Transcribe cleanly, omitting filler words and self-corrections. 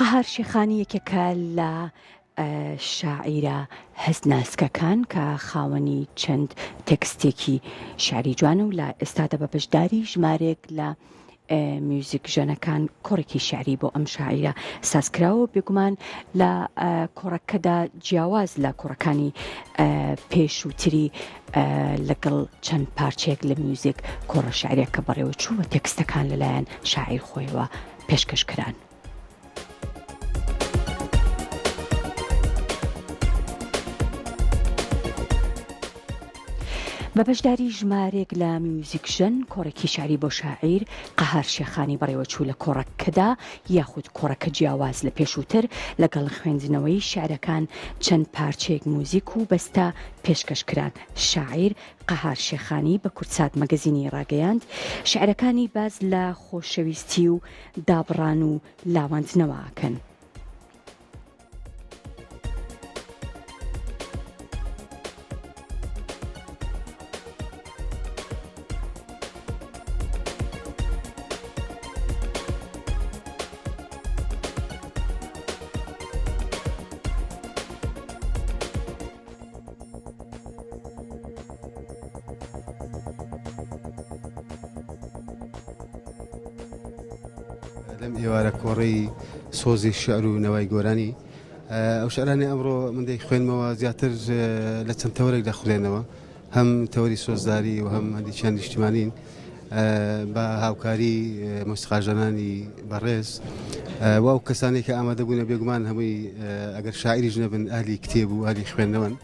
قەهار شێخانی یەکێکە لە شاعیرە هەستناسکەکان کە خاوەنی چەند تێکستێکی شعری جوانە و لە ئێستادا بە بەشداری ژمارێک لە میوزیک ژەنەکان کۆڕێکی شعری بۆ ئەم شاعیرە سازکراوە بێگومان لە کۆڕەکەدا جیاواز لە کۆڕەکانی پێشووتری لەگەڵ چەند پارچەیەک لە میوزیک کۆڕە شعریە کە بەڕێوە چووە تێکستەکان لەلایەن شاعیر خۆیەوە پێشکەشکران. بە بەشداری ژمارێک لە میوزیک ژەن کۆڕێکی شعری بۆ شاعیر قەهار شێخانی بەڕێوە چوو لە کۆڕەکەدا یاخود کۆڕەکە جیاواز لە پێشووتر لەگەڵ خوێندنەوەی شعرەکان چەند پارچەیەک موزیک و بەستە پێشکەشکران. شاعیر قەهار شێخانی بە کورتسات مەگەزینی ڕاگەیاند شعرەکانی باز لە خۆشەویستی و دابڕان و لاوەندنەوە ئەکەن. لەم ئێوارە کۆڕەی سۆزی شعر و نەوای گۆرانی ئەو شعرانی ئەمڕۆ من دەی خوێنمەوە زیاتر لە چەند تەوەرێک دەخوێنەوە، هەم تەوەری سۆزداری و هەم هەندێکیان نیشتیمانین بە هاوکاری مۆسیقاژەنانی بەڕێز و ئەو کەسانی کە ئامادەبوونە بێگومان هەمووی ئەگەر شاعریش نەبن ئاهلی کتێب و ئاهلی خوێندنەوەن.